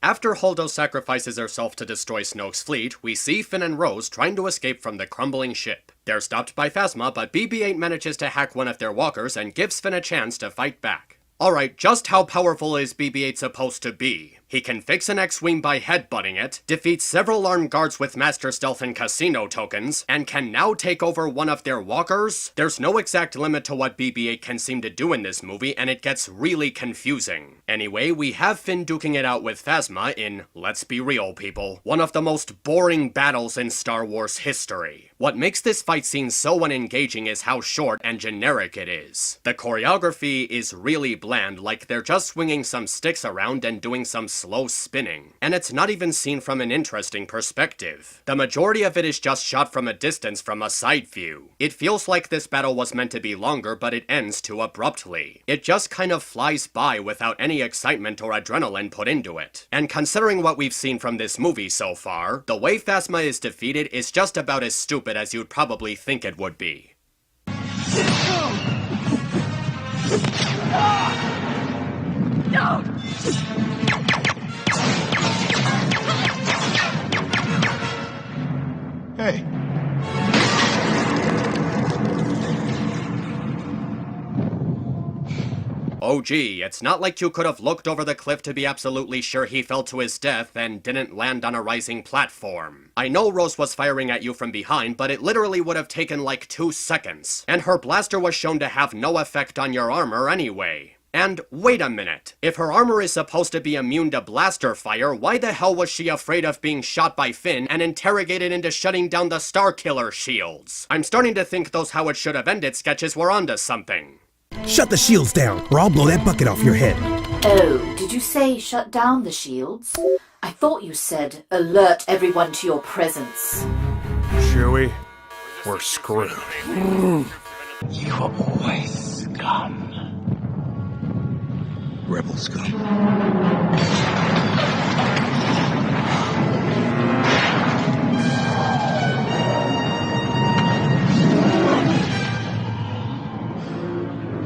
After Holdo sacrifices herself to destroy Snoke's fleet, we see Finn and Rose trying to escape from the crumbling ship. They're stopped by Phasma, but BB-8 manages to hack one of their walkers and gives Finn a chance to fight back. Alright, just how powerful is BB-8 supposed to be? He can fix an X-Wing by headbutting it, defeats several armed guards with Master Stealth and Casino tokens, and can now take over one of their walkers? There's no exact limit to what BB-8 can seem to do in this movie, and it gets really confusing. Anyway, we have Finn duking it out with Phasma in, let's be real people, one of the most boring battles in Star Wars history. What makes this fight scene so unengaging is how short and generic it is. The choreography is really bland, like they're just swinging some sticks around and doing some slow spinning. And it's not even seen from an interesting perspective. The majority of it is just shot from a distance from a side view. It feels like this battle was meant to be longer, but it ends too abruptly. It just kind of flies by without any excitement or adrenaline put into it. And considering what we've seen from this movie so far, the way Phasma is defeated is just about as stupid as you'd probably think it would be. No! Hey. Oh gee, it's not like you could have looked over the cliff to be absolutely sure he fell to his death and didn't land on a rising platform. I know Rose was firing at you from behind, but it literally would have taken like 2 seconds. And her blaster was shown to have no effect on your armor anyway. And wait a minute, if her armor is supposed to be immune to blaster fire, why the hell was she afraid of being shot by Finn and interrogated into shutting down the Starkiller shields? I'm starting to think those how it should have ended sketches were onto something. Shut the shields down, or I'll blow that bucket off your head. Oh, did you say shut down the shields? I thought you said alert everyone to your presence. Chewie, we're screwed. You always scum. Rebel scum.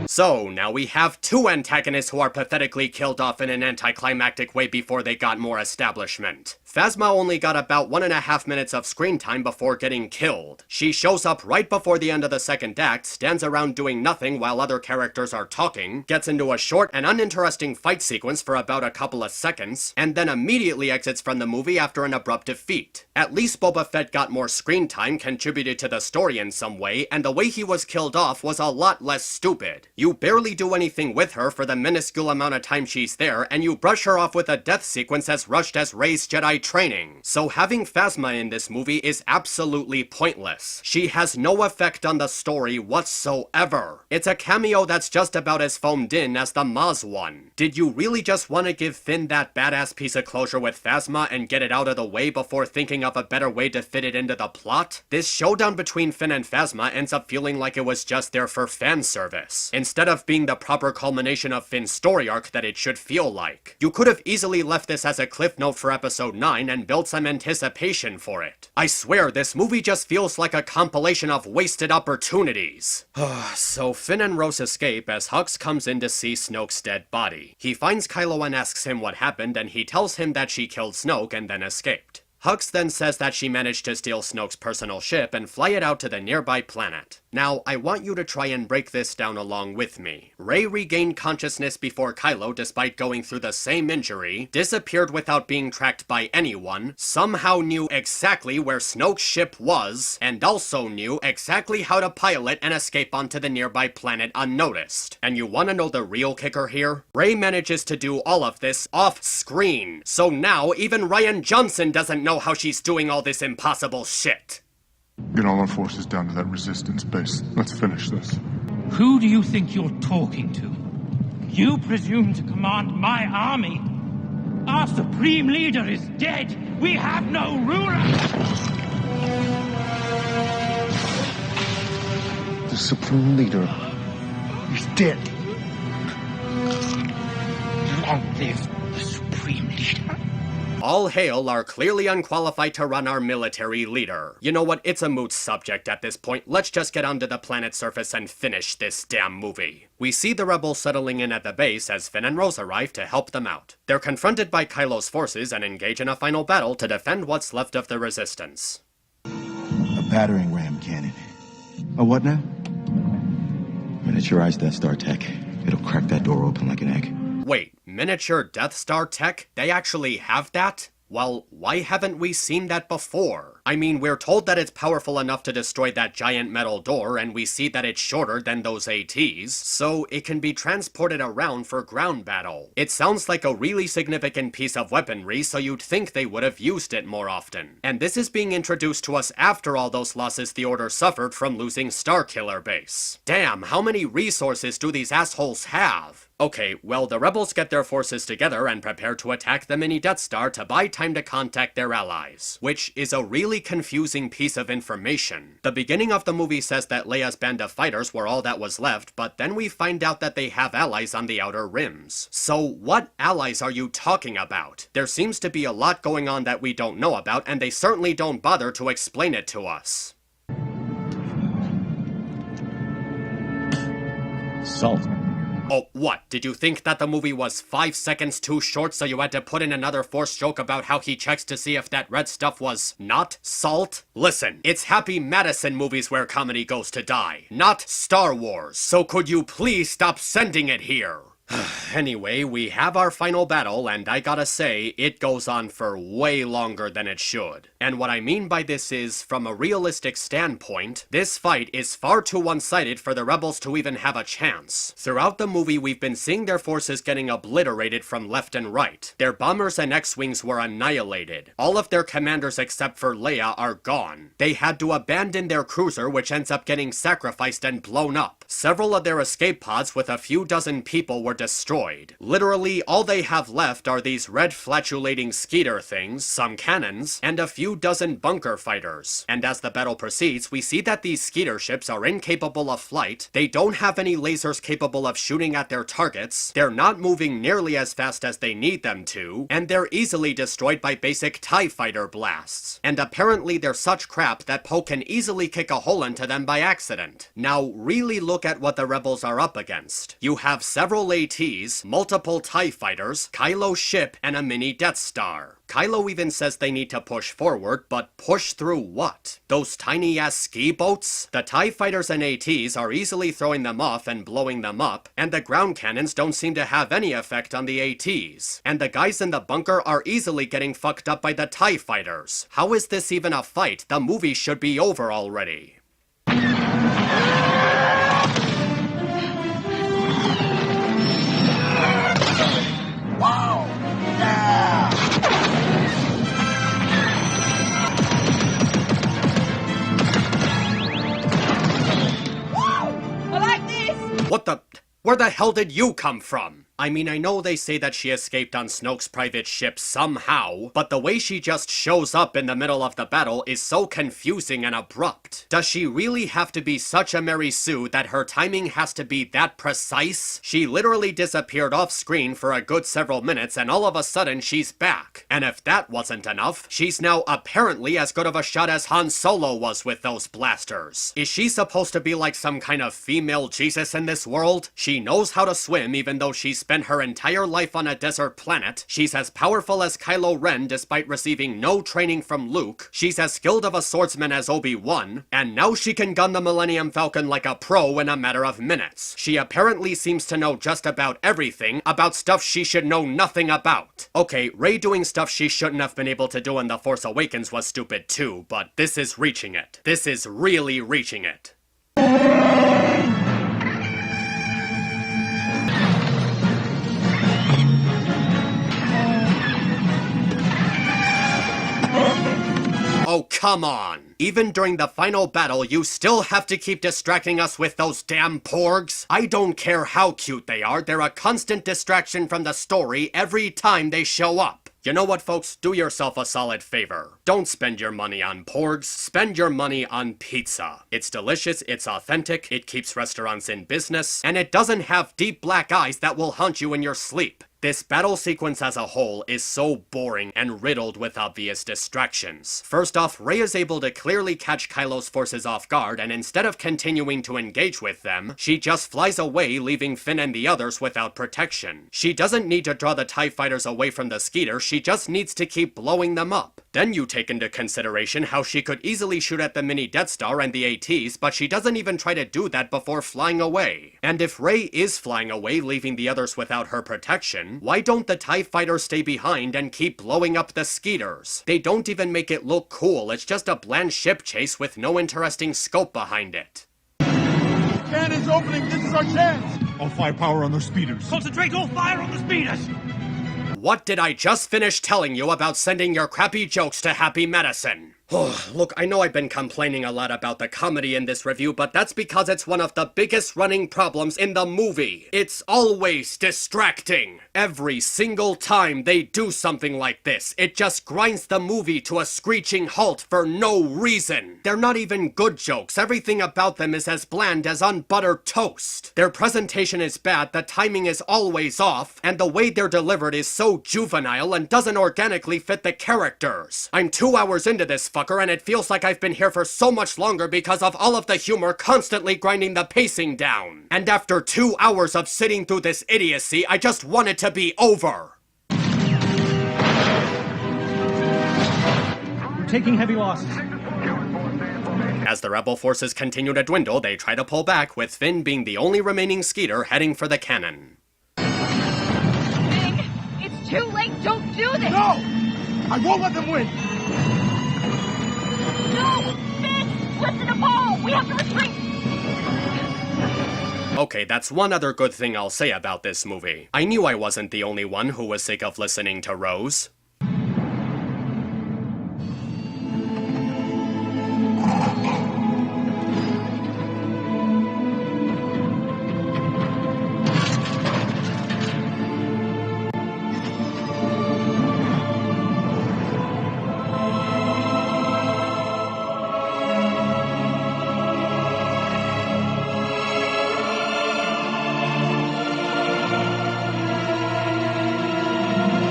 So, now we have 2 antagonists who are pathetically killed off in an anticlimactic way before they got more establishment. Phasma only got about 1.5 minutes of screen time before getting killed. She shows up right before the end of the second act, stands around doing nothing while other characters are talking, gets into a short and uninteresting fight sequence for about a couple of seconds, and then immediately exits from the movie after an abrupt defeat. At least Boba Fett got more screen time, contributed to the story in some way, and the way he was killed off was a lot less stupid. You barely do anything with her for the minuscule amount of time she's there, and you brush her off with a death sequence as rushed as Rey's Jedi training. So having Phasma in this movie is absolutely pointless. She has no effect on the story whatsoever. It's a cameo that's just about as phoned in as the Maz one. Did you really just want to give Finn that badass piece of closure with Phasma and get it out of the way before thinking of a better way to fit it into the plot? This showdown between Finn and Phasma ends up feeling like it was just there for fan service, instead of being the proper culmination of Finn's story arc that it should feel like. You could have easily left this as a cliff note for episode 9 and built some anticipation for it. I swear, this movie just feels like a compilation of wasted opportunities. So Finn and Rose escape as Hux comes in to see Snoke's dead body. He finds Kylo and asks him what happened, and he tells him that she killed Snoke and then escaped. Hux then says that she managed to steal Snoke's personal ship and fly it out to the nearby planet. Now, I want you to try and break this down along with me. Rey regained consciousness before Kylo despite going through the same injury, disappeared without being tracked by anyone, somehow knew exactly where Snoke's ship was, and also knew exactly how to pilot and escape onto the nearby planet unnoticed. And you wanna know the real kicker here? Rey manages to do all of this off-screen, so now even Rian Johnson doesn't know how she's doing all this impossible shit. Get all our forces down to that resistance base. Let's finish this. Who do you think you're talking to? You presume to command my army? Our supreme leader is dead! We have no ruler! The supreme leader is dead. Long live the supreme leader. All hail are clearly unqualified to run our military leader. You know what, it's a moot subject at this point. Let's just get onto the planet's surface and finish this damn movie. We see the rebels settling in at the base as Finn and Rose arrive to help them out. They're confronted by Kylo's forces and engage in a final battle to defend what's left of the Resistance. A battering ram cannon. A what now? Miniaturized Death Star tech. It'll crack that door open like an egg. Wait, miniature Death Star tech? They actually have that? Well, why haven't we seen that before? I mean, we're told that it's powerful enough to destroy that giant metal door, and we see that it's shorter than those ATs, so it can be transported around for ground battle. It sounds like a really significant piece of weaponry, so you'd think they would have used it more often. And this is being introduced to us after all those losses the Order suffered from losing Starkiller Base. Damn, how many resources do these assholes have? Okay, well, the rebels get their forces together and prepare to attack the mini Death Star to buy time to contact their allies, which is a really confusing piece of information. The beginning of the movie says that Leia's band of fighters were all that was left, but then we find out that they have allies on the outer rims. So what allies are you talking about? There seems to be a lot going on that we don't know about, and they certainly don't bother to explain it to us. Salt. Oh, what? Did you think that the movie was 5 seconds too short so you had to put in another forced joke about how he checks to see if that red stuff was not salt? Listen, it's Happy Madison movies where comedy goes to die, not Star Wars, so could you please stop sending it here? Anyway, we have our final battle, and I gotta say, it goes on for way longer than it should. And what I mean by this is, from a realistic standpoint, this fight is far too one-sided for the rebels to even have a chance. Throughout the movie, we've been seeing their forces getting obliterated from left and right. Their bombers and X-Wings were annihilated. All of their commanders except for Leia are gone. They had to abandon their cruiser, which ends up getting sacrificed and blown up. Several of their escape pods with a few dozen people were destroyed. Literally, all they have left are these red flatulating skeeter things, some cannons, and a few dozen bunker fighters. And as the battle proceeds, we see that these skeeter ships are incapable of flight, they don't have any lasers capable of shooting at their targets, they're not moving nearly as fast as they need them to, and they're easily destroyed by basic TIE fighter blasts. And apparently they're such crap that Poe can easily kick a hole into them by accident. Now, really look at what the rebels are up against. You have several ATs, multiple TIE fighters, Kylo's ship, and a mini Death Star. Kylo even says they need to push forward, but push through what? Those tiny-ass ski boats? The TIE fighters and ATs are easily throwing them off and blowing them up, and the ground cannons don't seem to have any effect on the ATs. And the guys in the bunker are easily getting fucked up by the TIE fighters. How is this even a fight? The movie should be over already. Wow! Yeah! I like this! What the... Where the hell did you come from? I mean, I know they say that she escaped on Snoke's private ship somehow, but the way she just shows up in the middle of the battle is so confusing and abrupt. Does she really have to be such a Mary Sue that her timing has to be that precise? She literally disappeared off screen for a good several minutes and all of a sudden she's back. And if that wasn't enough, she's now apparently as good of a shot as Han Solo was with those blasters. Is she supposed to be like some kind of female Jesus in this world? She knows how to swim even though she's spent her entire life on a desert planet. She's as powerful as Kylo Ren despite receiving no training from Luke. She's as skilled of a swordsman as Obi-Wan. And now she can gun the Millennium Falcon like a pro in a matter of minutes. She apparently seems to know just about everything about stuff she should know nothing about. Okay, Rey doing stuff she shouldn't have been able to do in The Force Awakens was stupid too, but this is reaching it. This is really reaching it. Oh, come on! Even during the final battle, you still have to keep distracting us with those damn porgs? I don't care how cute they are, they're a constant distraction from the story every time they show up. You know what, folks? Do yourself a solid favor. Don't spend your money on porgs, spend your money on pizza. It's delicious, it's authentic, it keeps restaurants in business, and it doesn't have deep black eyes that will haunt you in your sleep. This battle sequence as a whole is so boring and riddled with obvious distractions. First off, Rey is able to clearly catch Kylo's forces off guard, and instead of continuing to engage with them, she just flies away, leaving Finn and the others without protection. She doesn't need to draw the TIE fighters away from the Skeeter, she just needs to keep blowing them up. Then you take into consideration how she could easily shoot at the mini Death Star and the ATs, but she doesn't even try to do that before flying away. And if Rey is flying away, leaving the others without her protection, why don't the TIE fighters stay behind and keep blowing up the Skeeters? They don't even make it look cool, it's just a bland ship chase with no interesting scope behind it. Cannon's opening, this is our chance! All firepower on those speeders. Concentrate all fire on the speeders! What did I just finish telling you about sending your crappy jokes to Happy Medicine? Look, I know I've been complaining a lot about the comedy in this review, but that's because it's one of the biggest running problems in the movie. It's always distracting. Every single time they do something like this, it just grinds the movie to a screeching halt for no reason. They're not even good jokes. Everything about them is as bland as unbuttered toast. Their presentation is bad, the timing is always off, and the way they're delivered is so juvenile and doesn't organically fit the characters. I'm 2 hours into this fucker, and it feels like I've been here for so much longer because of all of the humor constantly grinding the pacing down. And after 2 hours of sitting through this idiocy, I just want it to be over. We're taking heavy losses. As the rebel forces continue to dwindle, they try to pull back, with Finn being the only remaining Skeeter heading for the cannon. Finn, it's too late, don't do this! No! I won't let them win! No! Finn! Listen to Paul! We have to retreat! Okay, that's one other good thing I'll say about this movie. I knew I wasn't the only one who was sick of listening to Rose.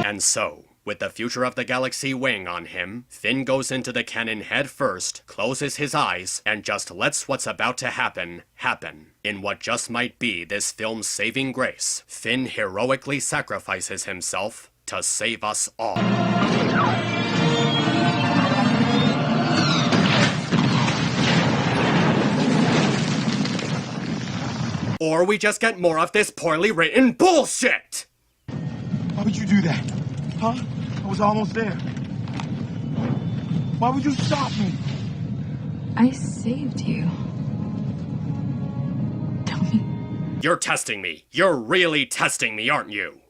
And so, with the future of the galaxy weighing on him, Finn goes into the cannon head first, closes his eyes, and just lets what's about to happen, happen. In what just might be this film's saving grace, Finn heroically sacrifices himself to save us all. Or we just get more of this poorly written bullshit! Why would you do that? Huh? I was almost there. Why would you stop me? I saved you. Tell me. You're testing me. You're really testing me, aren't you?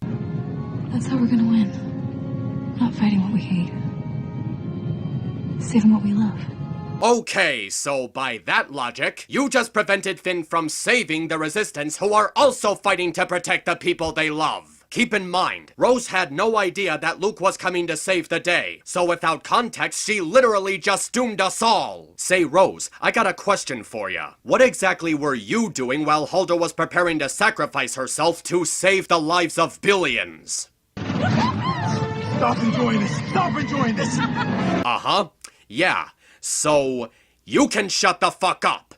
That's how we're gonna win. Not fighting what we hate. Saving what we love. Okay, so by that logic, you just prevented Finn from saving the Resistance, who are also fighting to protect the people they love. Keep in mind, Rose had no idea that Luke was coming to save the day, so without context, she literally just doomed us all. Say, Rose, I got a question for ya. What exactly were you doing while Hulda was preparing to sacrifice herself to save the lives of billions? Stop enjoying this! Stop enjoying this! Uh-huh. Yeah. So, you can shut the fuck up.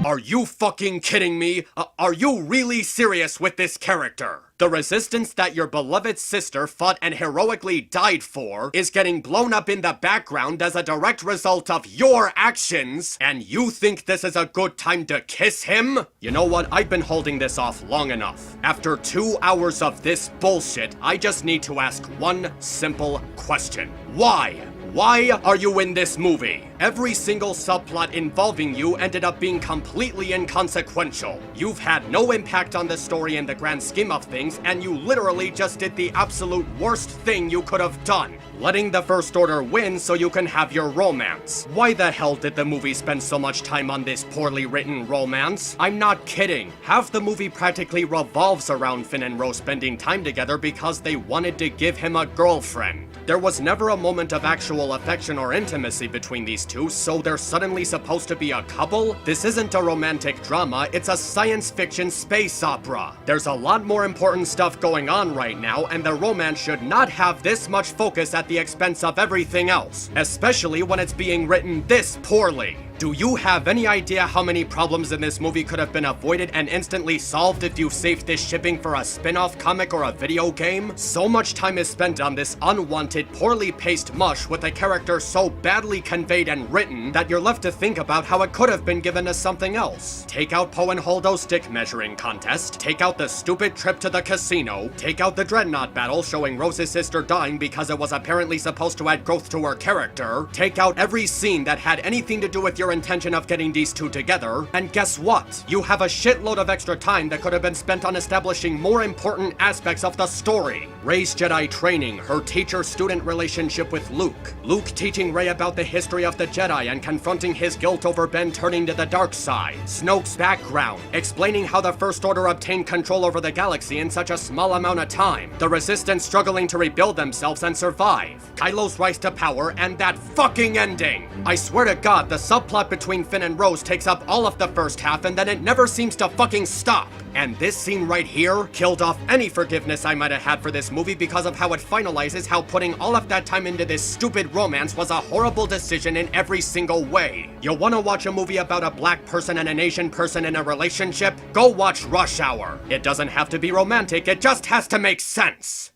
Are you fucking kidding me? Are you really serious with this character? The resistance that your beloved sister fought and heroically died for is getting blown up in the background as a direct result of your actions, and you think this is a good time to kiss him? You know what? I've been holding this off long enough. After 2 hours of this bullshit, I just need to ask one simple question. Why? Why are you in this movie? Every single subplot involving you ended up being completely inconsequential. You've had no impact on the story in the grand scheme of things, and you literally just did the absolute worst thing you could have done. letting the First Order win so you can have your romance. Why the hell did the movie spend so much time on this poorly written romance? I'm not kidding. Half the movie practically revolves around Finn and Rose spending time together because they wanted to give him a girlfriend. There was never a moment of actual affection or intimacy between these two, so they're suddenly supposed to be a couple? This isn't a romantic drama, it's a science fiction space opera. There's a lot more important stuff going on right now, and the romance should not have this much focus at the expense of everything else, especially when it's being written this poorly. Do you have any idea how many problems in this movie could have been avoided and instantly solved if you saved this shipping for a spin-off comic or a video game? So much time is spent on this unwanted, poorly paced mush with a character so badly conveyed and written that you're left to think about how it could have been given to something else. Take out Poe and Holdo's stick measuring contest, take out the stupid trip to the casino, take out the Dreadnought battle showing Rose's sister dying because it was apparently supposed to add growth to her character, take out every scene that had anything to do with your intention of getting these two together, and guess what? You have a shitload of extra time that could have been spent on establishing more important aspects of the story. Rey's Jedi training, her teacher-student relationship with Luke, Luke teaching Rey about the history of the Jedi and confronting his guilt over Ben turning to the dark side, Snoke's background, explaining how the First Order obtained control over the galaxy in such a small amount of time, the Resistance struggling to rebuild themselves and survive, Kylo's rise to power, and that fucking ending! I swear to God, the subplot between Finn and Rose takes up all of the first half and then it never seems to fucking stop. And this scene right here killed off any forgiveness I might have had for this movie because of how it finalizes how putting all of that time into this stupid romance was a horrible decision in every single way. You wanna watch a movie about a black person and an Asian person in a relationship? Go watch Rush Hour. It doesn't have to be romantic, it just has to make sense.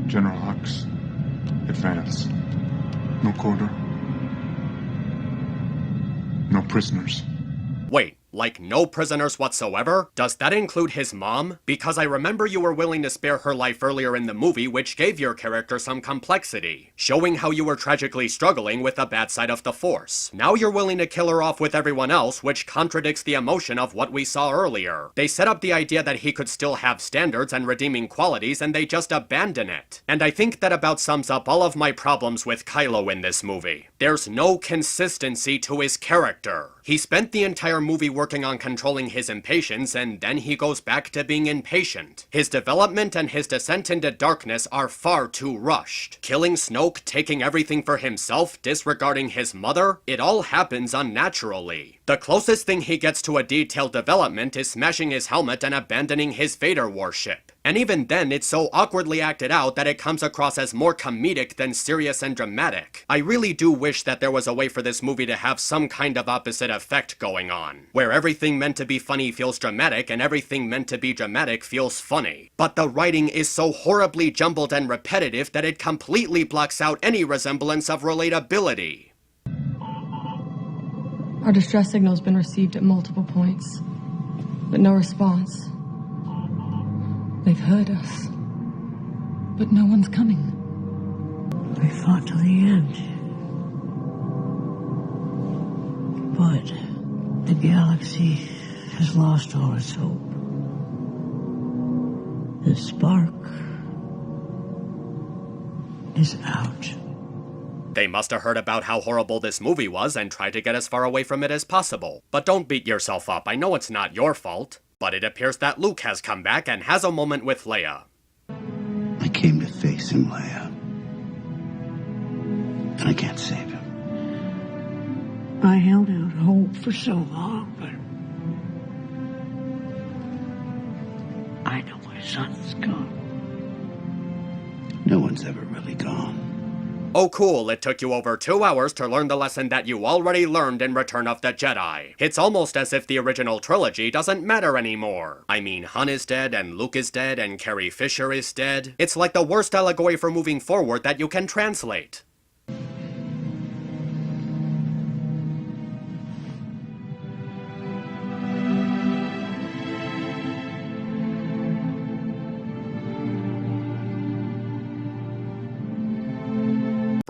General Hux, advance. No quarter. No prisoners. Wait, like no prisoners whatsoever? Does that include his mom? Because I remember you were willing to spare her life earlier in the movie, which gave your character some complexity, showing how you were tragically struggling with the bad side of the Force. Now you're willing to kill her off with everyone else, which contradicts the emotion of what we saw earlier. They set up the idea that he could still have standards and redeeming qualities, and they just abandon it. And I think that about sums up all of my problems with Kylo in this movie. There's no consistency to his character. He spent the entire movie working on controlling his impatience, and then he goes back to being impatient. His development and his descent into darkness are far too rushed. Killing Snoke, taking everything for himself, disregarding his mother, it all happens unnaturally. The closest thing he gets to a detailed development is smashing his helmet and abandoning his Vader warship. And even then, it's so awkwardly acted out that it comes across as more comedic than serious and dramatic. I really do wish that there was a way for this movie to have some kind of opposite effect going on, where everything meant to be funny feels dramatic and everything meant to be dramatic feels funny. But the writing is so horribly jumbled and repetitive that it completely blocks out any resemblance of relatability. Our distress signal's been received at multiple points, but no response. They've heard us, but no one's coming. We fought to the end. But the galaxy has lost all its hope. The spark is out. They must have heard about how horrible this movie was and tried to get as far away from it as possible. But don't beat yourself up, I know it's not your fault. But it appears that Luke has come back and has a moment with Leia. I came to face him, Leia. And I can't save him. I held out hope for so long, but I know my son's gone. No one's ever really gone. Oh cool, it took you over 2 hours to learn the lesson that you already learned in Return of the Jedi. It's almost as if the original trilogy doesn't matter anymore. I mean, Han is dead, and Luke is dead, and Carrie Fisher is dead. It's like the worst allegory for moving forward that you can translate.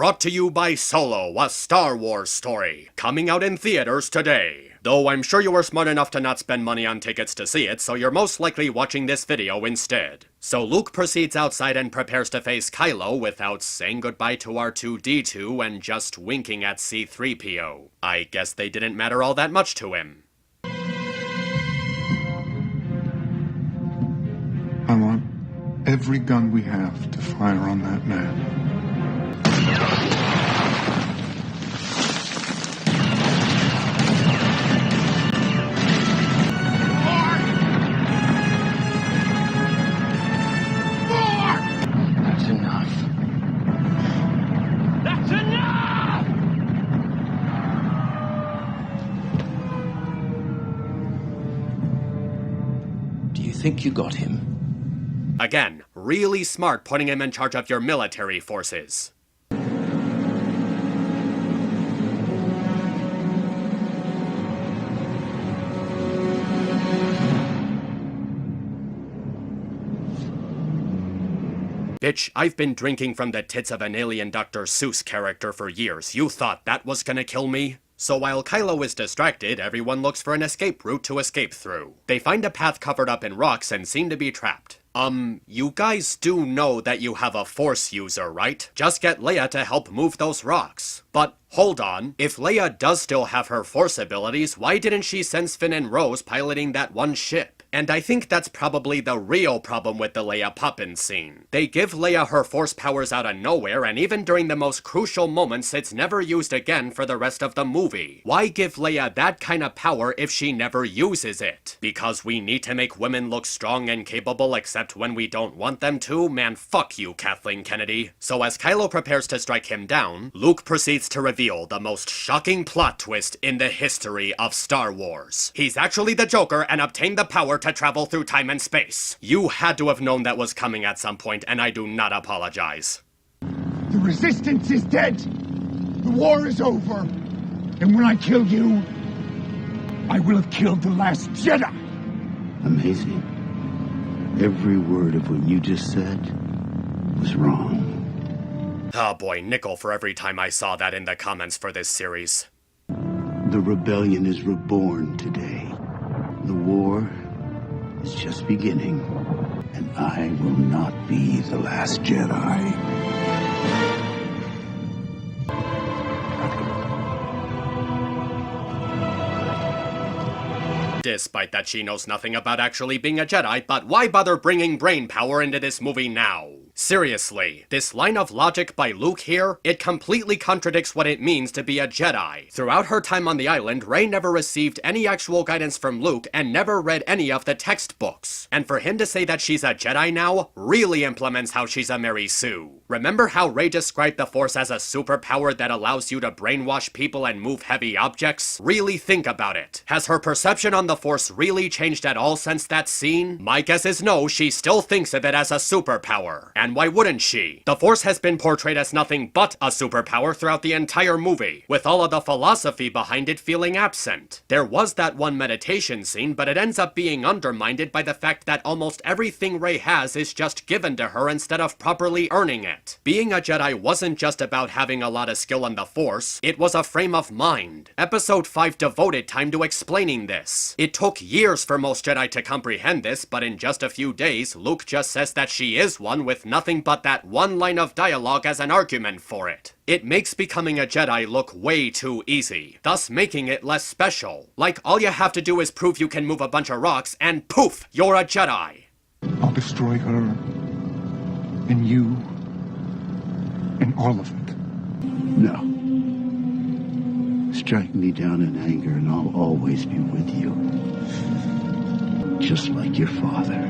brought to you by Solo, a Star Wars story, coming out in theaters today. Though I'm sure you were smart enough to not spend money on tickets to see it, so you're most likely watching this video instead. So Luke proceeds outside and prepares to face Kylo without saying goodbye to R2-D2 and just winking at C-3PO. I guess they didn't matter all that much to him. I want every gun we have to fire on that man. That's enough. That's enough! Do you think you got him? Again, really smart putting him in charge of your military forces. Bitch, I've been drinking from the tits of an alien Dr. Seuss character for years. You thought that was gonna kill me? So while Kylo is distracted, everyone looks for an escape route to escape through. They find a path covered up in rocks and seem to be trapped. You guys do know that you have a Force user, right? Just get Leia to help move those rocks. But hold on, if Leia does still have her Force abilities, why didn't she send Finn and Rose piloting that one ship? And I think that's probably the real problem with the Leia Poppins scene. They give Leia her Force powers out of nowhere, and even during the most crucial moments, it's never used again for the rest of the movie. Why give Leia that kind of power if she never uses it? Because we need to make women look strong and capable except when we don't want them to? Man, fuck you, Kathleen Kennedy. So as Kylo prepares to strike him down, Luke proceeds to reveal the most shocking plot twist in the history of Star Wars. He's actually the Joker and obtained the power to travel through time and space. You had to have known that was coming at some point, and I do not apologize. The Resistance is dead. The war is over. And when I kill you, I will have killed the last Jedi. Amazing. Every word of what you just said was wrong. Oh boy, nickel for every time I saw that in the comments for this series. The rebellion is reborn today. The war is just beginning, and I will not be the last Jedi. Despite that she knows nothing about actually being a Jedi, but why bother bringing brain power into this movie now? Seriously, this line of logic by Luke here, it completely contradicts what it means to be a Jedi. Throughout her time on the island, Rey never received any actual guidance from Luke and never read any of the textbooks. And for him to say that she's a Jedi now, really implements how she's a Mary Sue. Remember how Rey described the Force as a superpower that allows you to brainwash people and move heavy objects? Really think about it. Has her perception on the Force really changed at all since that scene? My guess is no, she still thinks of it as a superpower. And why wouldn't she? The Force has been portrayed as nothing but a superpower throughout the entire movie, with all of the philosophy behind it feeling absent. There was that one meditation scene, but it ends up being undermined by the fact that almost everything Rey has is just given to her instead of properly earning it. Being a Jedi wasn't just about having a lot of skill on the Force, it was a frame of mind. Episode 5 devoted time to explaining this. It took years for most Jedi to comprehend this, but in just a few days, Luke just says that she is one with nothing but that one line of dialogue as an argument for it. It makes becoming a Jedi look way too easy, thus making it less special. Like all you have to do is prove you can move a bunch of rocks and poof, you're a Jedi. I'll destroy her, and you, and all of it. No. Strike me down in anger and I'll always be with you. Just like your father.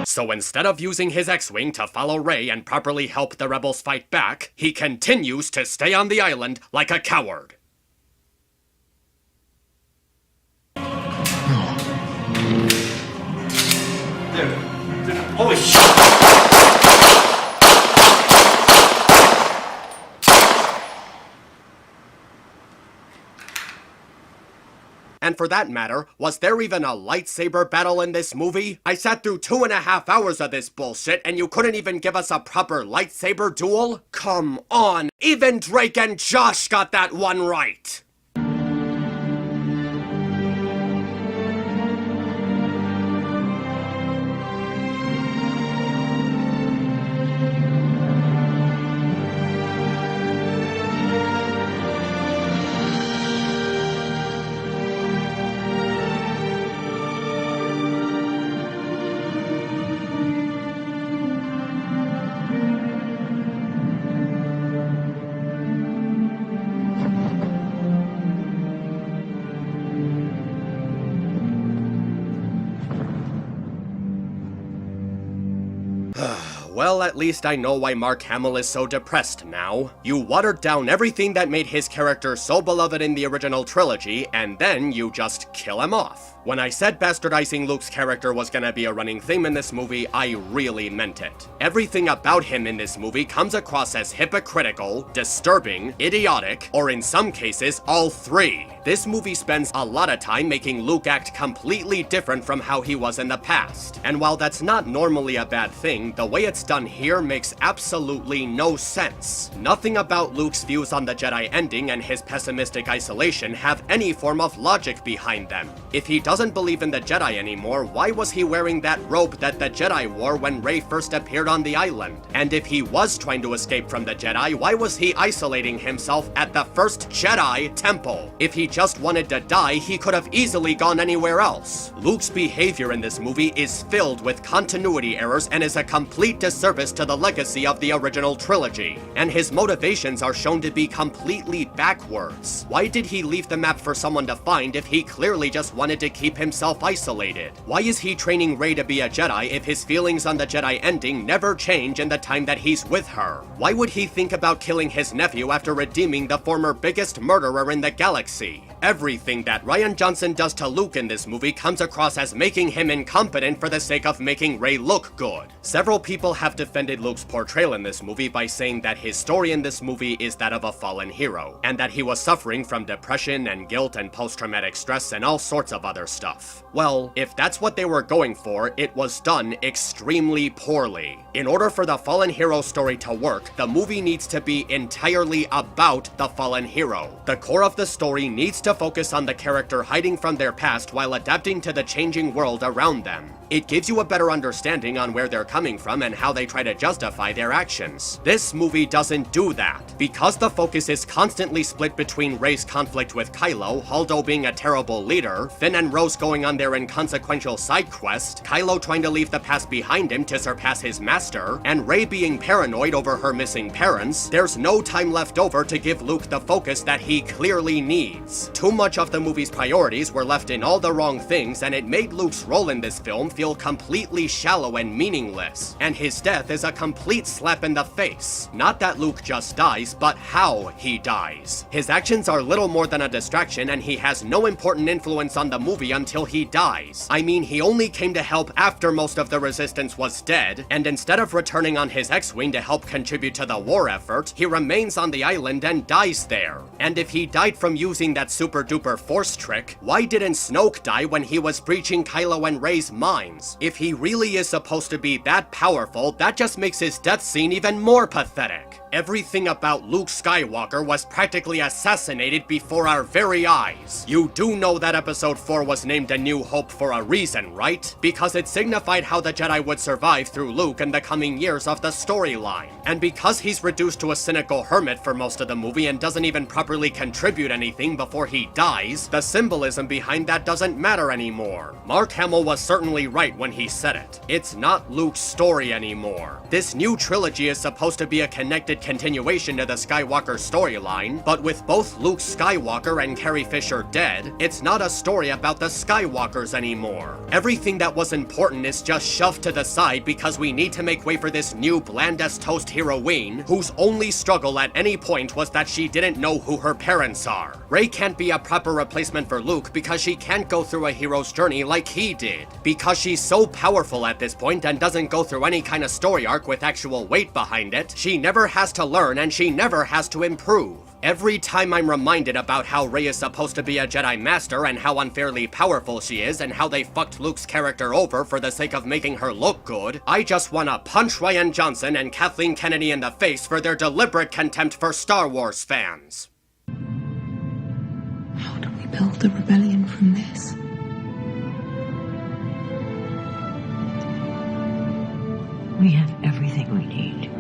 So instead of using his X-Wing to follow Rey and properly help the rebels fight back, he continues to stay on the island like a coward. No. Holy shit! And for that matter, was there even a lightsaber battle in this movie? I sat through 2.5 hours of this bullshit and you couldn't even give us a proper lightsaber duel? Come on! Even Drake and Josh got that one right! Well, at least I know why Mark Hamill is so depressed now. You watered down everything that made his character so beloved in the original trilogy, and then you just kill him off. When I said bastardizing Luke's character was gonna be a running theme in this movie, I really meant it. Everything about him in this movie comes across as hypocritical, disturbing, idiotic, or in some cases, all three. This movie spends a lot of time making Luke act completely different from how he was in the past. And while that's not normally a bad thing, the way it's done here makes absolutely no sense. Nothing about Luke's views on the Jedi ending and his pessimistic isolation have any form of logic behind them. If he doesn't believe in the Jedi anymore, why was he wearing that robe that the Jedi wore when Rey first appeared on the island? And if he was trying to escape from the Jedi, why was he isolating himself at the first Jedi temple? If he just wanted to die, he could have easily gone anywhere else. Luke's behavior in this movie is filled with continuity errors and is a complete disservice to the legacy of the original trilogy. And his motivations are shown to be completely backwards. Why did he leave the map for someone to find if he clearly just wanted to keep himself isolated? Why is he training Rey to be a Jedi if his feelings on the Jedi ending never change in the time that he's with her? Why would he think about killing his nephew after redeeming the former biggest murderer in the galaxy? Everything that Rian Johnson does to Luke in this movie comes across as making him incompetent for the sake of making Rey look good. Several people have defended Luke's portrayal in this movie by saying that his story in this movie is that of a fallen hero, and that he was suffering from depression and guilt and post-traumatic stress and all sorts of other stuff. Well, if that's what they were going for, it was done extremely poorly. In order for the fallen hero story to work, the movie needs to be entirely about the fallen hero. The core of the story needs to focus on the character hiding from their past while adapting to the changing world around them. It gives you a better understanding on where they're coming from and how they try to justify their actions. This movie doesn't do that. Because the focus is constantly split between Rey's conflict with Kylo, Holdo being a terrible leader, Finn and Rose going on their inconsequential side quest, Kylo trying to leave the past behind him to surpass his master, and Rey being paranoid over her missing parents, there's no time left over to give Luke the focus that he clearly needs. Too much of the movie's priorities were left in all the wrong things, and it made Luke's role in this film feel completely shallow and meaningless, and his death is a complete slap in the face. Not that Luke just dies, but how he dies. His actions are little more than a distraction, and he has no important influence on the movie until he dies. I mean, he only came to help after most of the Resistance was dead, and instead of returning on his X-Wing to help contribute to the war effort, he remains on the island and dies there. And if he died from using that super-duper force trick, why didn't Snoke die when he was breaching Kylo and Rey's minds? If he really is supposed to be that powerful, that just makes his death scene even more pathetic. Everything about Luke Skywalker was practically assassinated before our very eyes. You do know that Episode 4 was named A New Hope for a reason, right? Because it signified how the Jedi would survive through Luke in the coming years of the storyline. And because he's reduced to a cynical hermit for most of the movie and doesn't even properly contribute anything before he dies, the symbolism behind that doesn't matter anymore. Mark Hamill was certainly right when he said it. It's not Luke's story anymore. This new trilogy is supposed to be a connected continuation to the Skywalker storyline, but with both Luke Skywalker and Carrie Fisher dead, it's not a story about the Skywalkers anymore. Everything that was important is just shoved to the side because we need to make way for this new bland-as-toast heroine, whose only struggle at any point was that she didn't know who her parents are. Rey can't be a proper replacement for Luke because she can't go through a hero's journey like he did. Because she's so powerful at this point and doesn't go through any kind of story arc with actual weight behind it, she never has to learn and she never has to improve. Every time I'm reminded about how Rey is supposed to be a Jedi Master and how unfairly powerful she is and how they fucked Luke's character over for the sake of making her look good, I just wanna punch Rian Johnson and Kathleen Kennedy in the face for their deliberate contempt for Star Wars fans. How do we build the rebellion from this? We have everything we need.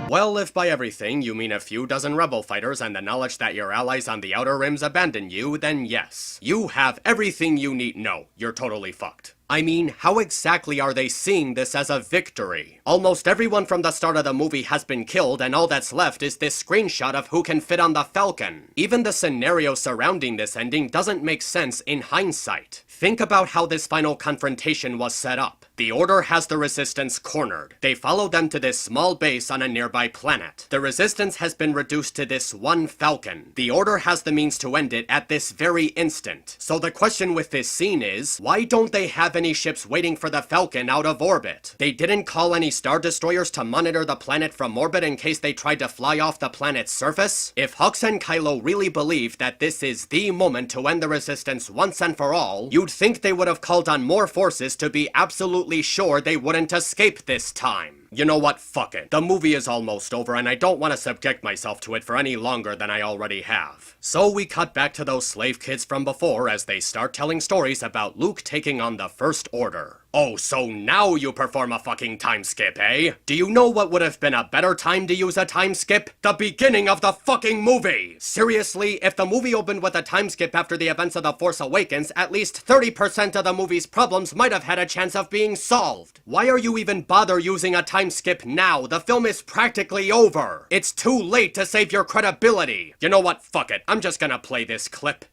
Well, if by everything you mean a few dozen rebel fighters and the knowledge that your allies on the Outer Rims abandon you, then yes. You have everything you need. No, you're totally fucked. I mean, how exactly are they seeing this as a victory? Almost everyone from the start of the movie has been killed, and all that's left is this screenshot of who can fit on the Falcon. Even the scenario surrounding this ending doesn't make sense in hindsight. Think about how this final confrontation was set up. The Order has the Resistance cornered. They follow them to this small base on a nearby planet. The Resistance has been reduced to this one Falcon. The Order has the means to end it at this very instant. So the question with this scene is, why don't they have any ships waiting for the Falcon out of orbit? They didn't call any Star Destroyers to monitor the planet from orbit in case they tried to fly off the planet's surface? If Hux and Kylo really believe that this is the moment to end the Resistance once and for all, you'd think they would have called on more forces to be absolutely sure they wouldn't escape this time. You know what? Fuck it. The movie is almost over and I don't want to subject myself to it for any longer than I already have. So we cut back to those slave kids from before as they start telling stories about Luke taking on the First Order. Oh, so now you perform a fucking time skip, eh? Do you know what would have been a better time to use a time skip? The beginning of the fucking movie! Seriously, if the movie opened with a time skip after the events of The Force Awakens, at least 30% of the movie's problems might have had a chance of being solved. Why are you even bother using a time skip now? The film is practically over. It's too late to save your credibility. You know what? Fuck it. I'm just gonna play this clip.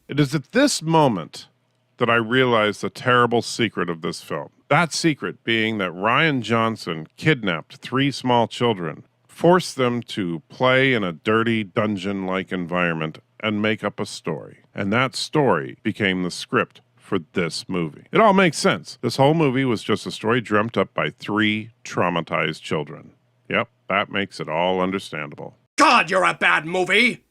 It is at this moment that I realized the terrible secret of this film. That secret being that Rian Johnson kidnapped 3 small children, forced them to play in a dirty dungeon-like environment, and make up a story. And that story became the script for this movie. It all makes sense. This whole movie was just a story dreamt up by 3 traumatized children. Yep, that makes it all understandable. God, you're a bad movie!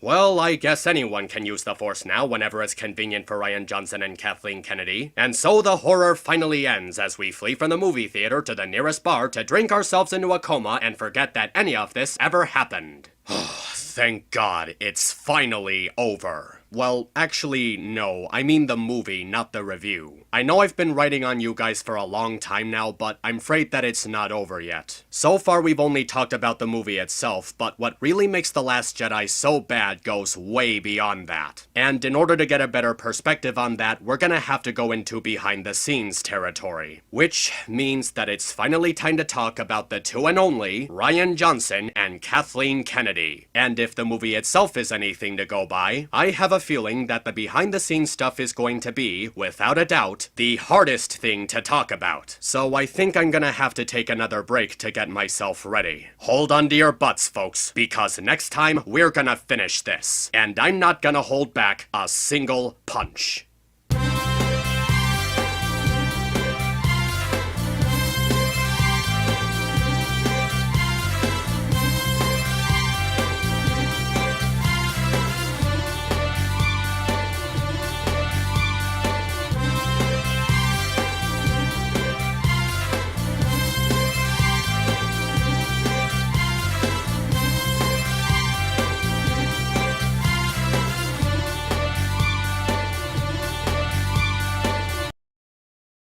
Well, I guess anyone can use the Force now whenever it's convenient for Rian Johnson and Kathleen Kennedy. And so the horror finally ends as we flee from the movie theater to the nearest bar to drink ourselves into a coma and forget that any of this ever happened. Thank God, it's finally over. Well, actually, no. I mean the movie, not the review. I know I've been writing on you guys for a long time now, but I'm afraid that it's not over yet. So far, we've only talked about the movie itself, but what really makes The Last Jedi so bad goes way beyond that. And in order to get a better perspective on that, we're gonna have to go into behind-the-scenes territory. Which means that it's finally time to talk about the two and only Rian Johnson and Kathleen Kennedy. And if the movie itself is anything to go by, I have a feeling that the behind-the-scenes stuff is going to be, without a doubt, the hardest thing to talk about. So I think I'm gonna have to take another break to get myself ready. Hold on to your butts, folks, because next time we're gonna finish this. And I'm not gonna hold back a single punch.